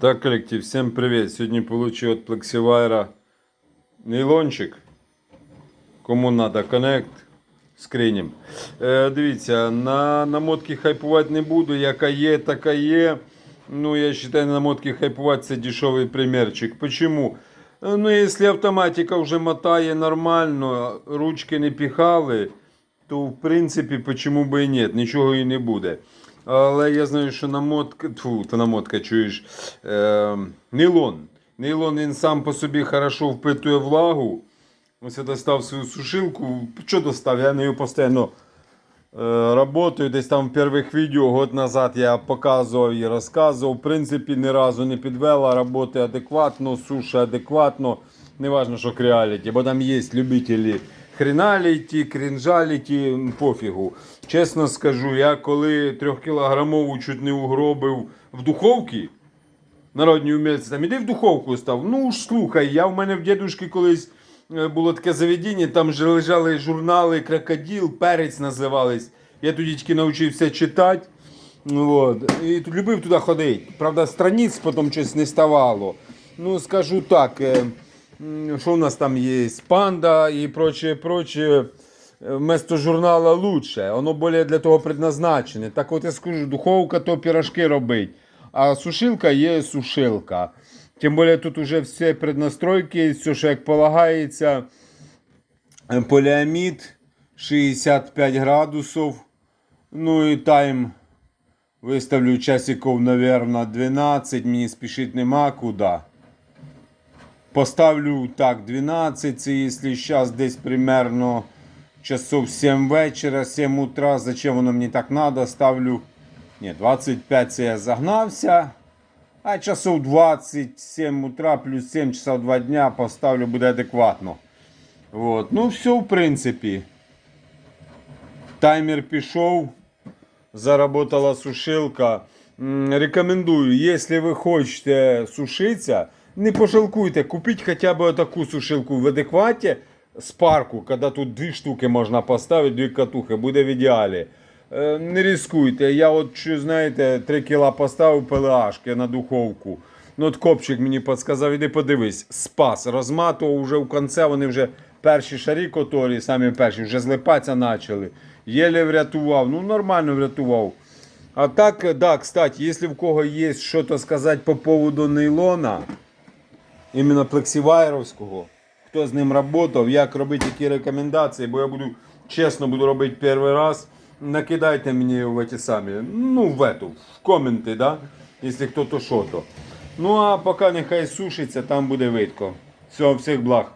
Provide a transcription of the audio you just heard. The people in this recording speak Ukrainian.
Так, коллектив, всем привет! Сегодня получил от Plexivire нейлончик. Кому надо, коннект, скринім. Дивіться, на намотки хайпувати не буду. Яка є, така є. Ну, я вважаю, на намотки хайпувати це дешевий примерчик. Почему? Ну, якщо автоматика вже мотає нормально, ручки не піхали, то в принципі, почему би і ні, нічого і не буде. Але я знаю, що намотка, чуєш, нейлон. Нейлон він сам по собі хорошо впитує влагу. Ось я достав свою сушилку. Що достав? Я нею постійно працюю. Десь там в перших відео год назад я показував і розказував. В принципі, ні разу не підвела, працює адекватно, суша адекватно. Не важно, що реаліті, бо там є любителі хреналіті, крінжаліті, пофігу. Чесно скажу, я коли 3-кілограмову чуть не угробив в духовці, народні умільці там, іди в духовку став. Ну ж слухай, в мене в дідушки колись було таке заведення, там же лежали журнали «Крокодил», «Перець» називались. Я тоді тільки навчився читати. Вот. І любив туди ходити. Правда, страниць потім щось не ставало. Ну, скажу так, що у нас там є, «Панда» і прочее. Вместо журнала лучше. Воно більше для того предназначене. Так от я скажу, духовка то пирожки робить. А сушилка є сушилка. Тим більше тут вже всі преднастройки, все, що як полагається. Поліамід 65 градусів. Ну і тайм виставлю часиків, мабуть, 12. Мені спішити нема куди. Поставлю так 12, це якщо зараз десь примерно часов 7 вечора, 7 утра. Зачем воно мені так треба? Ставлю, ні, 25 це я загнався. А часов 27 утра плюс 7 часов 2 дня поставлю, буде адекватно. Вот. Ну все, в принципі. Таймер пішов. Заработала сушилка. Рекомендую, якщо ви хочете сушитися, не пожалкуйте, купіть хоча б таку сушилку в адекваті з парку, коли тут 2 штуки можна поставити, 2 катухи, буде в ідеалі. Не рискуйте, я от, знаєте, 3 кіла поставив ПЛАшки на духовку. Ну от Копчик мені підказав, іди подивись, спас, розматував вже в кінці, вони вже перші шарі, котрі, самі перші, вже злипатися почали. Єле врятував, ну нормально врятував. А так, да, кстати, если в кого есть что-то сказать по поводу нейлона, именно плексивайровського, хто з ним працював, як робити, які рекомендації, бо я буду, чесно, буду робити перший раз, накидайте мені в эти самі, ну в коменти, да, якщо хто-то що-то. Ну а поки нехай сушиться, там буде видко. Всього, всіх благ.